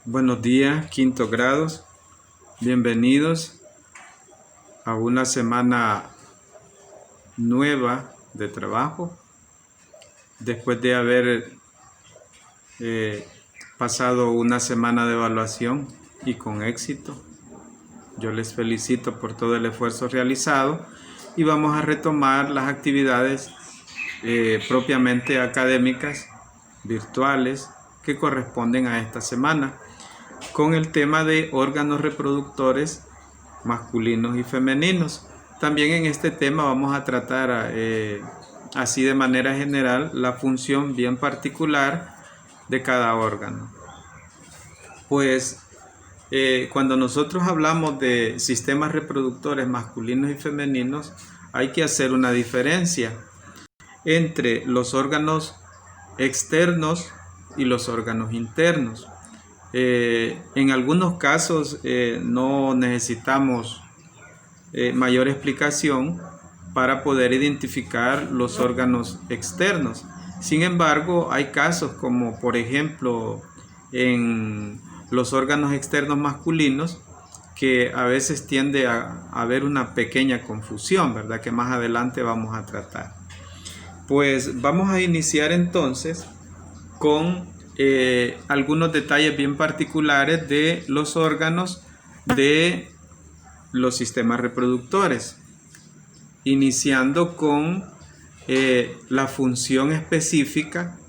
Buenos días, quinto grados. Bienvenidos a una semana nueva de trabajo. Después de haber pasado una semana de evaluación y con éxito, yo les felicito por todo el esfuerzo realizado y vamos a retomar las actividades propiamente académicas, virtuales, que corresponden a esta semana, con el tema de órganos reproductores masculinos y femeninos. También en este tema vamos a tratar así de manera general la función bien particular de cada órgano. Pues cuando nosotros hablamos de sistemas reproductores masculinos y femeninos, hay que hacer una diferencia entre los órganos externos y los órganos internos. En algunos casos no necesitamos mayor explicación para poder identificar los órganos externos. Sin embargo, hay casos como por ejemplo en los órganos externos masculinos que a veces tiende a haber una pequeña confusión, ¿verdad? Que más adelante vamos a tratar. Pues vamos a iniciar entonces con algunos detalles bien particulares de los órganos de los sistemas reproductores, iniciando con la función específica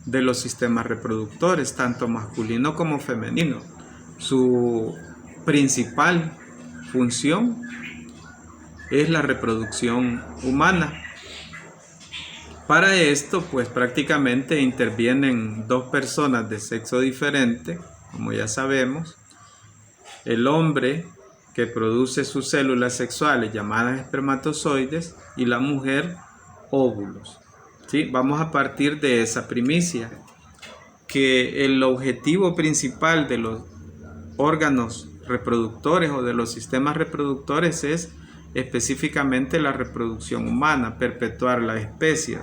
de los sistemas reproductores, tanto masculino como femenino. Su principal función es la reproducción humana. Para esto, pues prácticamente intervienen dos personas de sexo diferente, como ya sabemos. El hombre, que produce sus células sexuales llamadas espermatozoides, y la mujer, óvulos. ¿Sí? Vamos a partir de esa primicia, que el objetivo principal de los órganos reproductores o de los sistemas reproductores es específicamente la reproducción humana, perpetuar la especie.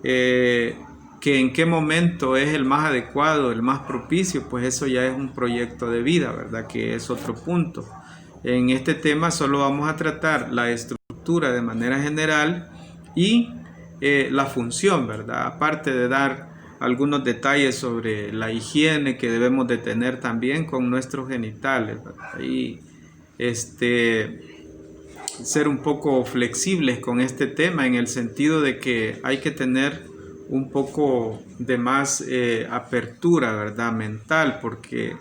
Que en qué momento es el más adecuado, el más propicio, pues eso ya es un proyecto de vida, ¿verdad? Que es otro punto. En este tema solo vamos a tratar la estructura de manera general y la función, ¿verdad? Aparte de dar algunos detalles sobre la higiene que debemos de tener también con nuestros genitales, ¿verdad? Y ser un poco flexibles con este tema en el sentido de que hay que tener un poco de más apertura, ¿verdad? Mental, porque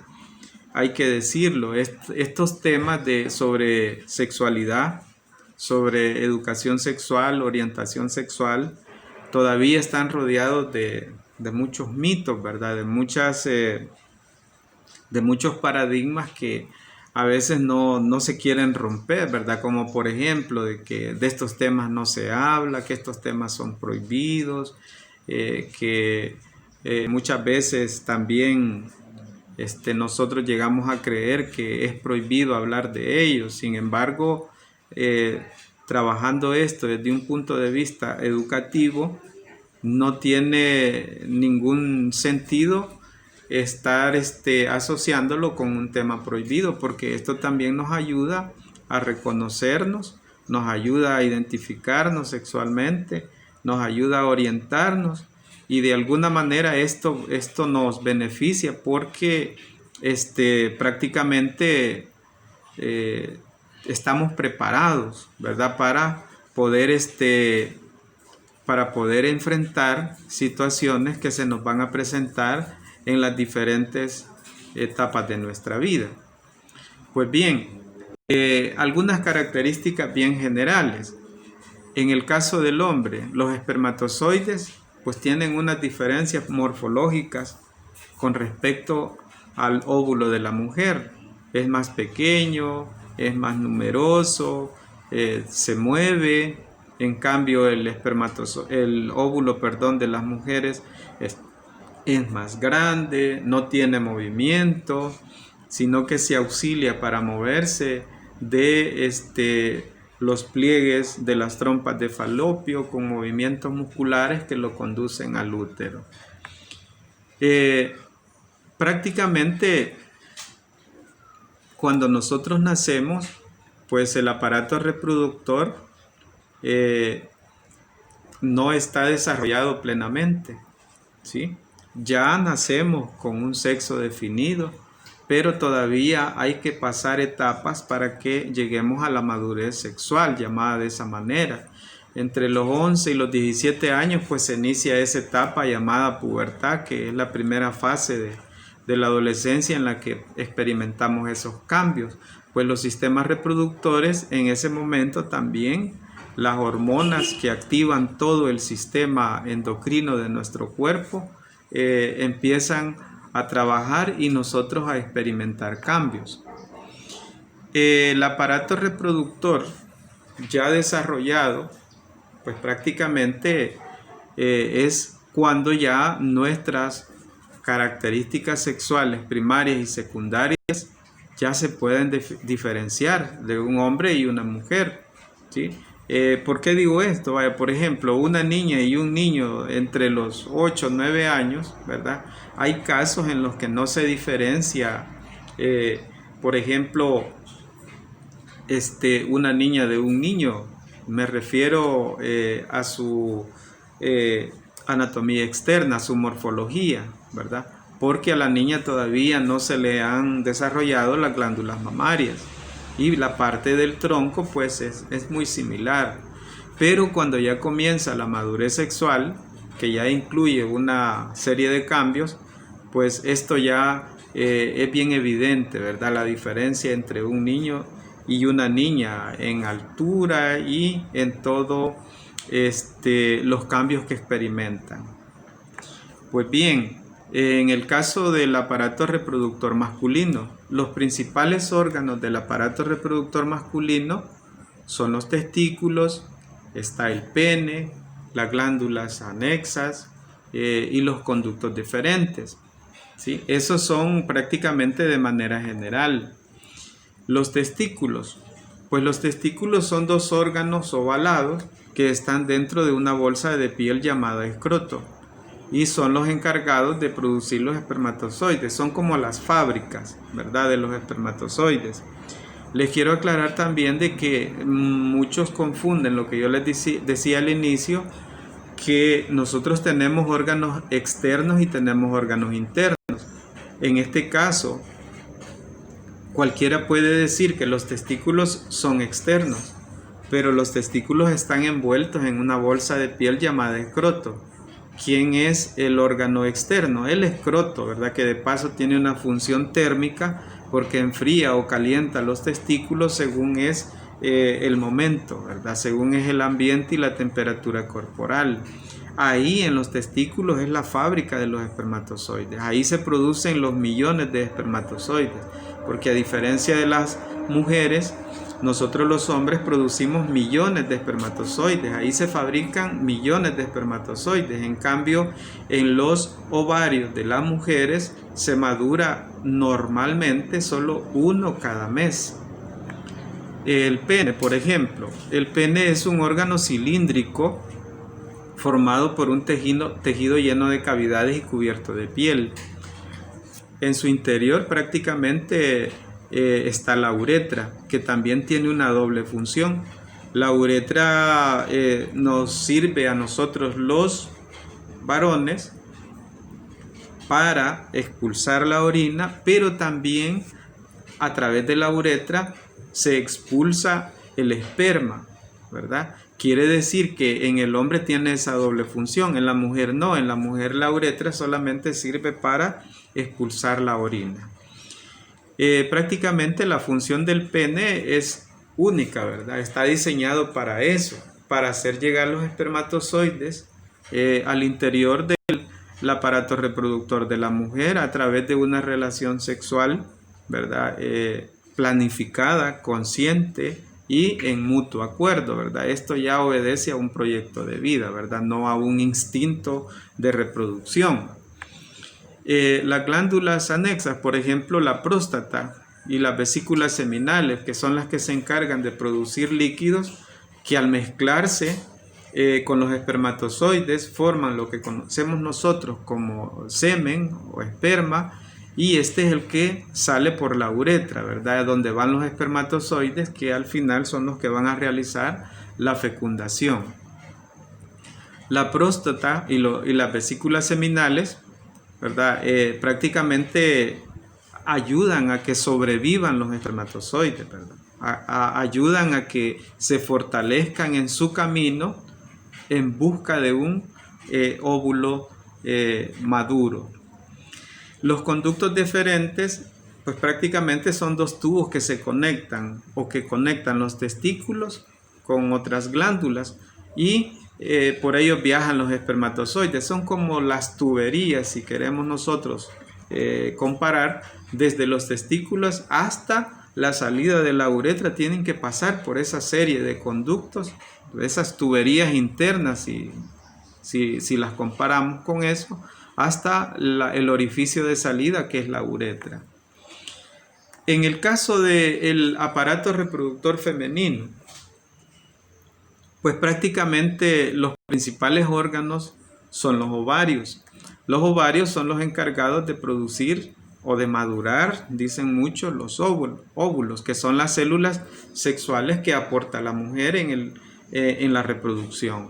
hay que decirlo, estos temas sobre sexualidad, sobre educación sexual, orientación sexual, todavía están rodeados de muchos mitos, ¿verdad? De muchos paradigmas que a veces no se quieren romper, ¿verdad? Como por ejemplo de que de estos temas no se habla, que estos temas son prohibidos, que muchas veces también nosotros llegamos a creer que es prohibido hablar de ellos. Sin embargo, trabajando esto desde un punto de vista educativo, no tiene ningún sentido estar asociándolo con un tema prohibido, porque esto también nos ayuda a reconocernos, nos ayuda a identificarnos sexualmente, nos ayuda a orientarnos, y de alguna manera esto nos beneficia porque prácticamente estamos preparados, ¿verdad? Para poder enfrentar situaciones que se nos van a presentar en las diferentes etapas de nuestra vida. Pues bien, algunas características bien generales. En el caso del hombre, los espermatozoides pues tienen unas diferencias morfológicas con respecto al óvulo de la mujer. Es más pequeño, es más numeroso, se mueve. En cambio el óvulo de las mujeres es más grande, no tiene movimiento, sino que se auxilia para moverse de los pliegues de las trompas de falopio con movimientos musculares que lo conducen al útero. prácticamente cuando nosotros nacemos, pues el aparato reproductor no está desarrollado plenamente, ¿sí? Ya nacemos con un sexo definido, pero todavía hay que pasar etapas para que lleguemos a la madurez sexual, llamada de esa manera. Entre los 11 y los 17 años, pues se inicia esa etapa llamada pubertad, que es la primera fase de la adolescencia en la que experimentamos esos cambios. Pues los sistemas reproductores en ese momento también, las hormonas que activan todo el sistema endocrino de nuestro cuerpo, empiezan a trabajar y nosotros a experimentar cambios. El aparato reproductor ya desarrollado, pues prácticamente es cuando ya nuestras características sexuales primarias y secundarias ya se pueden diferenciar de un hombre y una mujer, ¿sí? ¿Por qué digo esto? Vaya, por ejemplo, una niña y un niño entre los 8 o 9 años, ¿verdad? Hay casos en los que no se diferencia, por ejemplo, una niña de un niño. Me refiero a su anatomía externa, a su morfología, ¿verdad? Porque a la niña todavía no se le han desarrollado las glándulas mamarias. Y la parte del tronco pues es muy similar, pero cuando ya comienza la madurez sexual, que ya incluye una serie de cambios, pues esto ya es bien evidente, ¿verdad? La diferencia entre un niño y una niña en altura y en todo los cambios que experimentan. Pues bien, en el caso del aparato reproductor masculino, los principales órganos del aparato reproductor masculino son los testículos, está el pene, las glándulas anexas y los conductos deferentes, ¿sí? Esos son prácticamente de manera general. Los testículos, pues los testículos son dos órganos ovalados que están dentro de una bolsa de piel llamada escroto y son los encargados de producir los espermatozoides. Son como las fábricas, ¿verdad?, de los espermatozoides. Les quiero aclarar también de que muchos confunden lo que yo les decía al inicio, que nosotros tenemos órganos externos y tenemos órganos internos. En este caso, cualquiera puede decir que los testículos son externos, pero los testículos están envueltos en una bolsa de piel llamada escroto. ¿Quién es el órgano externo? El escroto, ¿verdad? Que de paso tiene una función térmica porque enfría o calienta los testículos según es el momento, ¿verdad? Según es el ambiente y la temperatura corporal. Ahí en los testículos es la fábrica de los espermatozoides. Ahí se producen los millones de espermatozoides, porque a diferencia de las mujeres, nosotros los hombres producimos millones de espermatozoides. Ahí se fabrican millones de espermatozoides. En cambio, en los ovarios de las mujeres se madura normalmente solo uno cada mes. El pene, por ejemplo. El pene es un órgano cilíndrico formado por un tejido lleno de cavidades y cubierto de piel. En su interior prácticamente está la uretra, que también tiene una doble función. La uretra nos sirve a nosotros los varones para expulsar la orina, pero también a través de la uretra se expulsa el esperma, ¿verdad? Quiere decir que en el hombre tiene esa doble función, en la mujer no. En la mujer la uretra solamente sirve para expulsar la orina. Prácticamente la función del pene es única, ¿verdad? Está diseñado para eso, para hacer llegar los espermatozoides al interior del aparato reproductor de la mujer a través de una relación sexual, ¿verdad? Planificada, consciente y en mutuo acuerdo, ¿verdad? Esto ya obedece a un proyecto de vida, ¿verdad? No a un instinto de reproducción. Las glándulas anexas, por ejemplo, la próstata y las vesículas seminales, que son las que se encargan de producir líquidos que al mezclarse con los espermatozoides forman lo que conocemos nosotros como semen o esperma, y este es el que sale por la uretra, ¿verdad? Donde van los espermatozoides, que al final son los que van a realizar la fecundación. La próstata y las vesículas seminales, ¿verdad? Prácticamente ayudan a que sobrevivan los espermatozoides, ¿verdad? Ayudan a que se fortalezcan en su camino en busca de un óvulo maduro. Los conductos deferentes, pues prácticamente son dos tubos que se conectan o que conectan los testículos con otras glándulas y por ellos viajan los espermatozoides. Son como las tuberías, si queremos nosotros comparar, desde los testículos hasta la salida de la uretra. Tienen que pasar por esa serie de conductos, esas tuberías internas, si las comparamos con eso, hasta el orificio de salida, que es la uretra. En el caso del aparato reproductor femenino, pues prácticamente los principales órganos son los ovarios. Los ovarios son los encargados de producir o de madurar, dicen muchos, los óvulos, que son las células sexuales que aporta la mujer en la reproducción.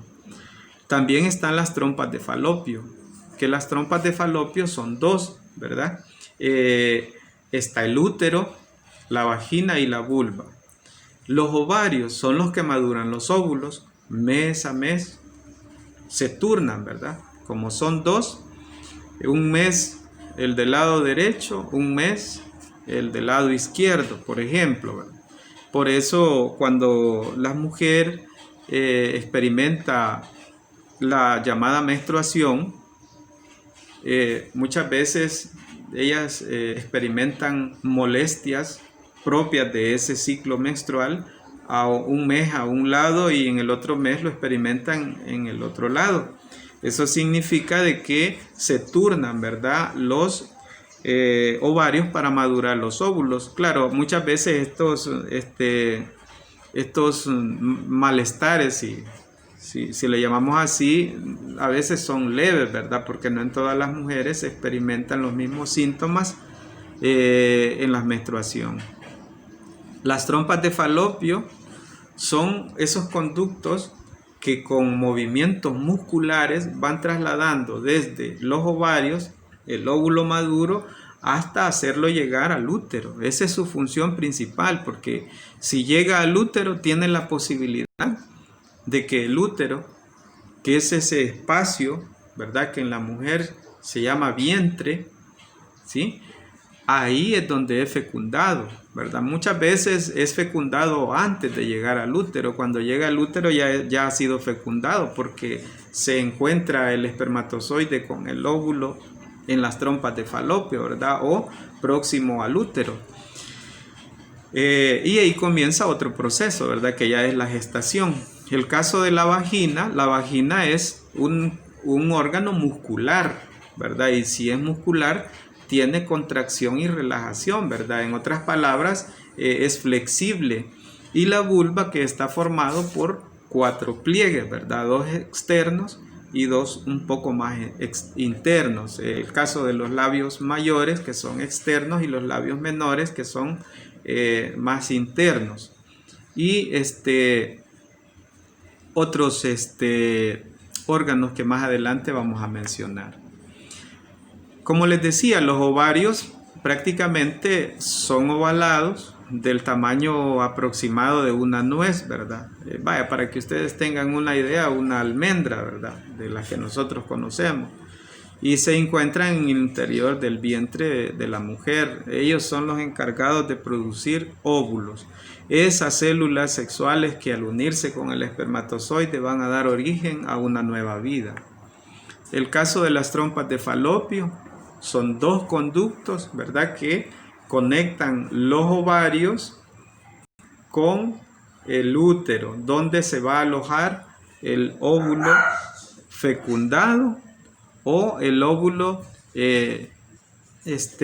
También están las trompas de falopio, que las trompas de falopio son dos, ¿verdad? Está el útero, la vagina y la vulva. Los ovarios son los que maduran los óvulos mes a mes, se turnan, ¿verdad? Como son dos, un mes el del lado derecho, un mes el del lado izquierdo, por ejemplo, ¿verdad? Por eso cuando la mujer experimenta la llamada menstruación, muchas veces ellas experimentan molestias propias de ese ciclo menstrual a un mes a un lado y en el otro mes lo experimentan en el otro lado. Eso significa de que se turnan, ¿verdad?, los ovarios para madurar los óvulos. Claro, muchas veces estos malestares, si le llamamos así, a veces son leves, ¿verdad? Porque no en todas las mujeres experimentan los mismos síntomas en la menstruación. Las trompas de falopio son esos conductos que con movimientos musculares van trasladando desde los ovarios el óvulo maduro hasta hacerlo llegar al útero. Esa es su función principal, porque si llega al útero tiene la posibilidad de que el útero, que es ese espacio, ¿verdad?, que en la mujer se llama vientre, ¿sí?, ahí es donde es fecundado, ¿verdad? Muchas veces es fecundado antes de llegar al útero. Cuando llega al útero ya ha sido fecundado, porque se encuentra el espermatozoide con el óvulo en las trompas de falopio, ¿verdad?, o próximo al útero. Y ahí comienza otro proceso, ¿verdad?, que ya es la gestación. El caso de la vagina es un órgano muscular, ¿verdad? Y si es muscular, tiene contracción y relajación, ¿verdad? En otras palabras, es flexible. Y la vulva, que está formado por 4 pliegues, ¿verdad? 2 externos y 2 un poco más internos. El caso de los labios mayores, que son externos, y los labios menores, que son más internos. Y otros órganos que más adelante vamos a mencionar. Como les decía, los ovarios prácticamente son ovalados, del tamaño aproximado de una nuez, ¿verdad? Vaya, para que ustedes tengan una idea, una almendra, ¿verdad?, de la que nosotros conocemos. Y se encuentran en el interior del vientre de la mujer. Ellos son los encargados de producir óvulos. Esas células sexuales que al unirse con el espermatozoide van a dar origen a una nueva vida. El caso de las trompas de falopio son 2 conductos, ¿verdad?, que conectan los ovarios con el útero, donde se va a alojar el óvulo fecundado o el óvulo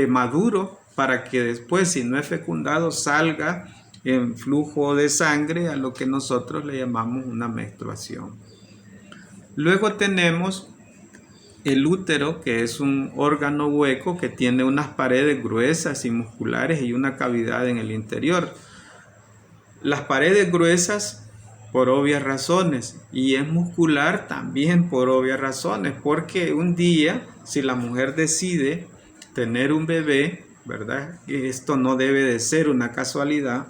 maduro, para que después, si no es fecundado, salga en flujo de sangre, a lo que nosotros le llamamos una menstruación. Luego tenemos el útero, que es un órgano hueco que tiene unas paredes gruesas y musculares y una cavidad en el interior. Las paredes gruesas por obvias razones, y es muscular también por obvias razones, porque un día si la mujer decide tener un bebé, ¿verdad? Esto no debe de ser una casualidad,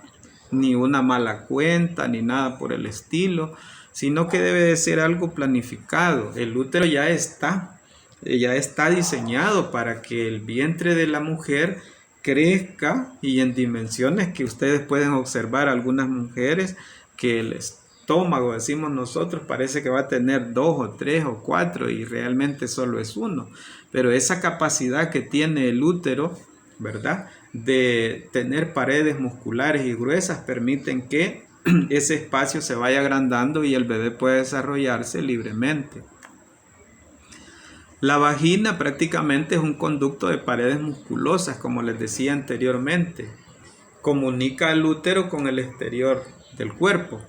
ni una mala cuenta, ni nada por el estilo, sino que debe de ser algo planificado. El útero ya está diseñado para que el vientre de la mujer crezca, y en dimensiones que ustedes pueden observar algunas mujeres que el estómago, decimos nosotros, parece que va a tener 2 o 3 o 4 y realmente solo es uno. Pero esa capacidad que tiene el útero, ¿verdad?, de tener paredes musculares y gruesas, permiten que ese espacio se vaya agrandando y el bebé pueda desarrollarse libremente. La vagina prácticamente es un conducto de paredes musculosas, como les decía anteriormente. Comunica el útero con el exterior del cuerpo.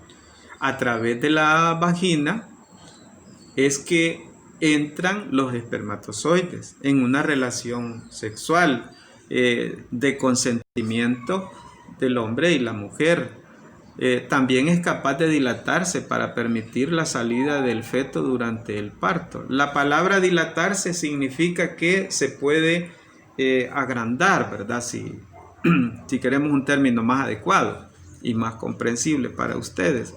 A través de la vagina es que entran los espermatozoides en una relación sexual de consentimiento del hombre y la mujer. También es capaz de dilatarse para permitir la salida del feto durante el parto. La palabra dilatarse significa que se puede agrandar, ¿verdad? Si queremos un término más adecuado y más comprensible para ustedes.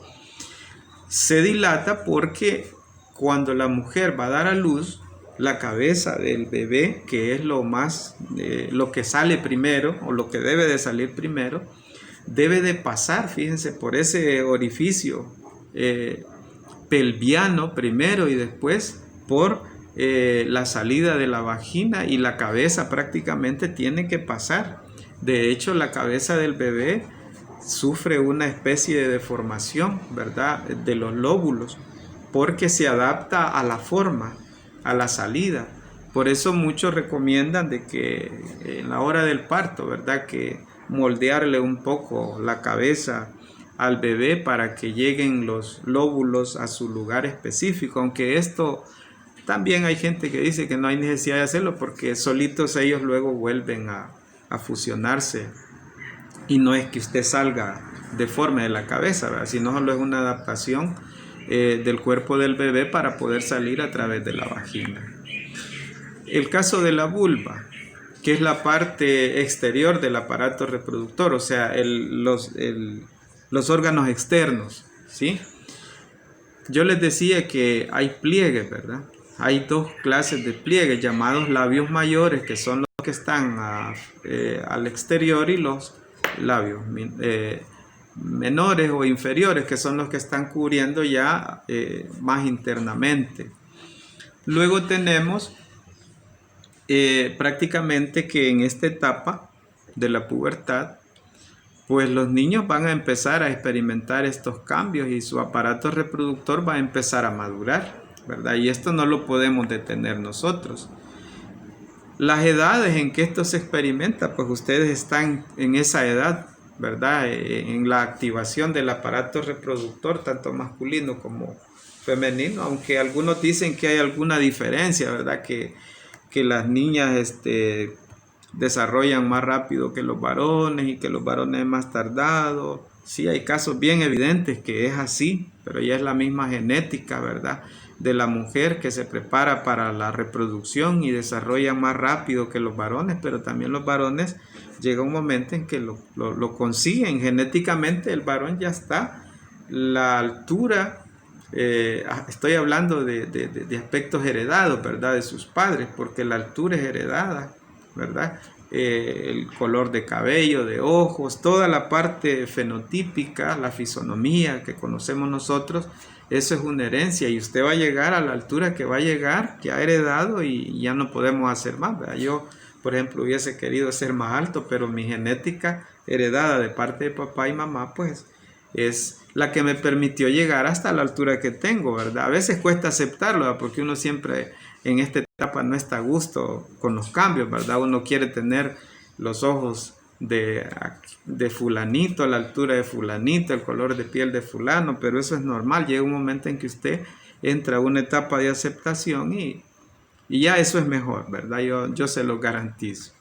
Se dilata porque cuando la mujer va a dar a luz, la cabeza del bebé, que es lo que sale primero o lo que debe de salir primero, debe de pasar, fíjense, por ese orificio pelviano primero y después por la salida de la vagina, y la cabeza prácticamente tiene que pasar. De hecho, la cabeza del bebé sufre una especie de deformación, ¿verdad?, de los lóbulos, porque se adapta a la forma, a la salida. Por eso muchos recomiendan de que en la hora del parto, ¿verdad?, que moldearle un poco la cabeza al bebé para que lleguen los lóbulos a su lugar específico, aunque esto también hay gente que dice que no hay necesidad de hacerlo porque solitos ellos luego vuelven a fusionarse, y no es que usted salga deforme de la cabeza, ¿verdad?, sino solo es una adaptación del cuerpo del bebé para poder salir a través de la vagina. El caso de la vulva, que es la parte exterior del aparato reproductor, o sea, los órganos externos, ¿sí? Yo les decía que hay pliegues, ¿verdad? Hay dos clases de pliegues llamados labios mayores, que son los que están al exterior, y los labios menores o inferiores, que son los que están cubriendo ya más internamente. Luego tenemos prácticamente que en esta etapa de la pubertad, pues los niños van a empezar a experimentar estos cambios y su aparato reproductor va a empezar a madurar, ¿verdad? Y esto no lo podemos detener nosotros. Las edades en que esto se experimenta, pues ustedes están en esa edad, ¿verdad?, en la activación del aparato reproductor, tanto masculino como femenino, aunque algunos dicen que hay alguna diferencia, ¿verdad?, que las niñas desarrollan más rápido que los varones y que los varones más tardado. Sí, hay casos bien evidentes que es así, pero ya es la misma genética, ¿verdad?, de la mujer que se prepara para la reproducción y desarrolla más rápido que los varones, pero también los varones llega un momento en que lo consiguen. Genéticamente el varón ya está, la altura, estoy hablando de aspectos heredados, ¿verdad?, de sus padres, porque la altura es heredada, ¿verdad? El color de cabello, de ojos, toda la parte fenotípica, la fisonomía que conocemos nosotros, eso es una herencia, y usted va a llegar a la altura que va a llegar, ya heredado, y ya no podemos hacer más, ¿verdad? Yo, por ejemplo, hubiese querido ser más alto, pero mi genética heredada de parte de papá y mamá, pues es la que me permitió llegar hasta la altura que tengo, ¿verdad? A veces cuesta aceptarlo, ¿verdad?, porque uno siempre en esta etapa no está a gusto con los cambios, ¿verdad? Uno quiere tener los ojos de fulanito, la altura de fulanito, el color de piel de fulano, pero eso es normal. Llega un momento en que usted entra a una etapa de aceptación y Y ya eso es mejor, ¿verdad? Yo se lo garantizo.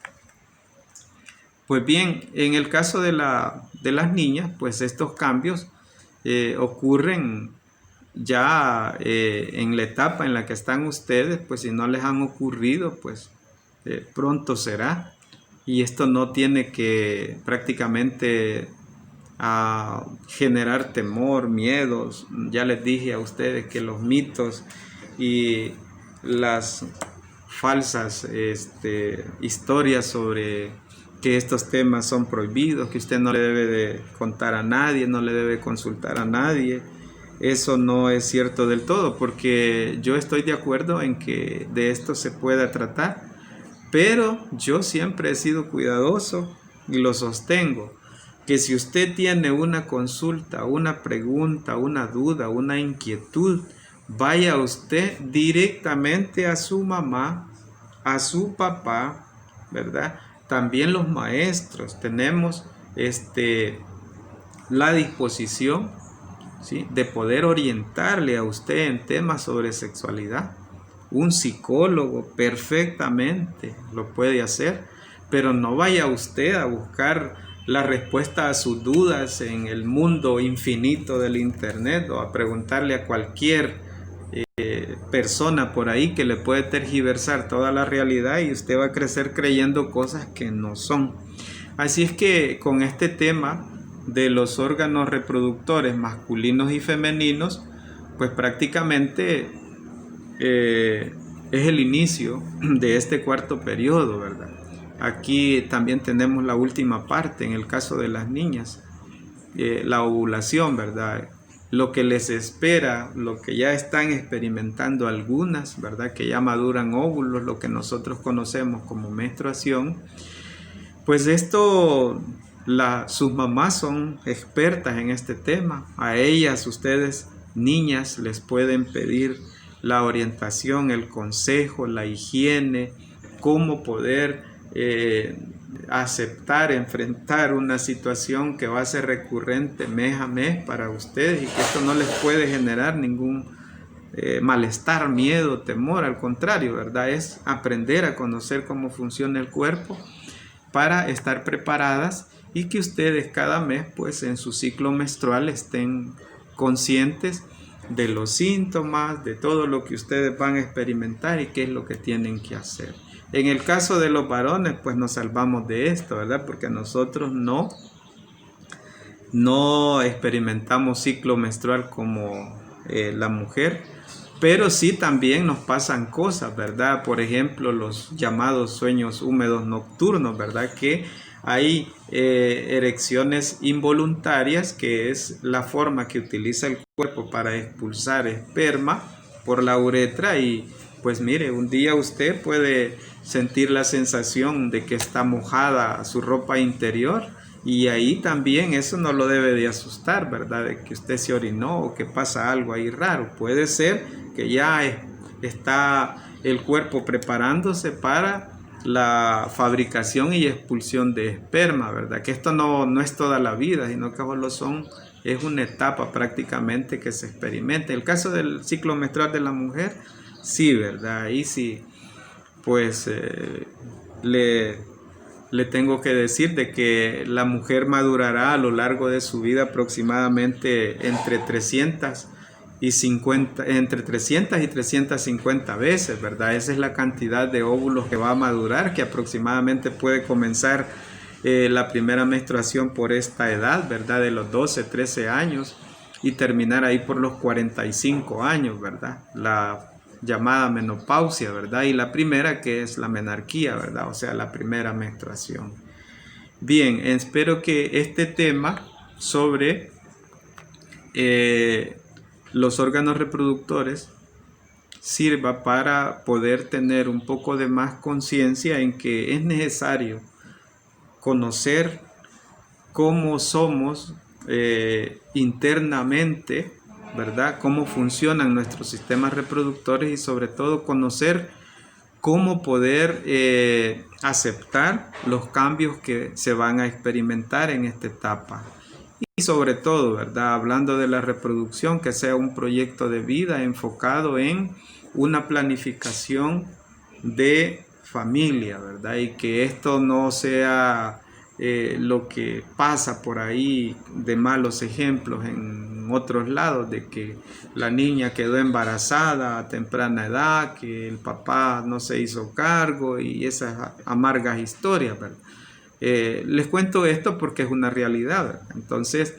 Pues bien, en el caso de las niñas, pues estos cambios ocurren ya en la etapa en la que están ustedes, pues si no les han ocurrido, pues pronto será. Y esto no tiene que prácticamente generar temor, miedos. Ya les dije a ustedes que los mitos y las falsas historias sobre que estos temas son prohibidos, que usted no le debe de contar a nadie, no le debe consultar a nadie. Eso no es cierto del todo, porque yo estoy de acuerdo en que de esto se pueda tratar, pero yo siempre he sido cuidadoso y lo sostengo, que si usted tiene una consulta, una pregunta, una duda, una inquietud, vaya usted directamente a su mamá, a su papá, ¿verdad? También los maestros tenemos la disposición, ¿sí?, de poder orientarle a usted en temas sobre sexualidad. Un psicólogo perfectamente lo puede hacer, pero no vaya usted a buscar la respuesta a sus dudas en el mundo infinito del internet o a preguntarle a cualquier persona por ahí que le puede tergiversar toda la realidad y usted va a crecer creyendo cosas que no son. Así es que con este tema de los órganos reproductores masculinos y femeninos, pues prácticamente es el inicio de este cuarto periodo, ¿verdad? Aquí también tenemos la última parte en el caso de las niñas, la ovulación, ¿verdad? Lo que les espera, lo que ya están experimentando algunas, ¿verdad? Que ya maduran óvulos, lo que nosotros conocemos como menstruación. Pues esto, sus mamás son expertas en este tema. A ellas, ustedes, niñas, les pueden pedir la orientación, el consejo, la higiene, cómo poder aceptar, enfrentar una situación que va a ser recurrente mes a mes para ustedes y que esto no les puede generar ningún malestar, miedo, temor, al contrario, ¿verdad? Es aprender a conocer cómo funciona el cuerpo para estar preparadas y que ustedes cada mes, pues en su ciclo menstrual, estén conscientes de los síntomas, de todo lo que ustedes van a experimentar y qué es lo que tienen que hacer. En el caso de los varones, pues nos salvamos de esto, ¿verdad? Porque nosotros no experimentamos ciclo menstrual como la mujer, pero sí también nos pasan cosas, ¿verdad? Por ejemplo, los llamados sueños húmedos nocturnos, ¿verdad? Que hay erecciones involuntarias, que es la forma que utiliza el cuerpo para expulsar esperma por la uretra y pues mire, un día usted puede sentir la sensación de que está mojada su ropa interior y ahí también eso no lo debe de asustar, ¿verdad? De que usted se orinó o que pasa algo ahí raro. Puede ser que ya está el cuerpo preparándose para la fabricación y expulsión de esperma, ¿verdad? Que esto no es toda la vida, sino que solo es una etapa prácticamente que se experimenta. En el caso del ciclo menstrual de la mujer, sí, ¿verdad? Ahí sí, pues le tengo que decir de que la mujer madurará a lo largo de su vida aproximadamente entre 300 y 350 veces, ¿verdad? Esa es la cantidad de óvulos que va a madurar, que aproximadamente puede comenzar la primera menstruación por esta edad, ¿verdad? De los 12, 13 años y terminar ahí por los 45 años, ¿verdad? La llamada menopausia, ¿verdad? Y la primera, que es la menarquía, ¿verdad? O sea, la primera menstruación. Bien, espero que este tema sobre los órganos reproductores sirva para poder tener un poco de más conciencia en que es necesario conocer cómo somos internamente, ¿verdad? Cómo funcionan nuestros sistemas reproductores y sobre todo conocer cómo poder aceptar los cambios que se van a experimentar en esta etapa. Y sobre todo, ¿verdad? Hablando de la reproducción, que sea un proyecto de vida enfocado en una planificación de familia, ¿verdad? Y que esto no sea lo que pasa por ahí de malos ejemplos en otros lados, de que la niña quedó embarazada a temprana edad, que el papá no se hizo cargo y esas amargas historias, ¿verdad? Les cuento esto porque es una realidad, ¿verdad? Entonces,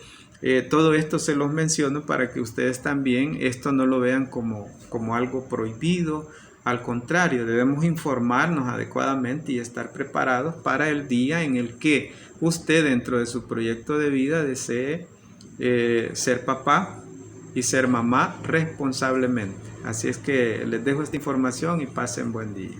todo esto se los menciono para que ustedes también esto no lo vean como algo prohibido. Al contrario, debemos informarnos adecuadamente y estar preparados para el día en el que usted, dentro de su proyecto de vida, desee ser papá y ser mamá responsablemente. Así es que les dejo esta información y pasen buen día.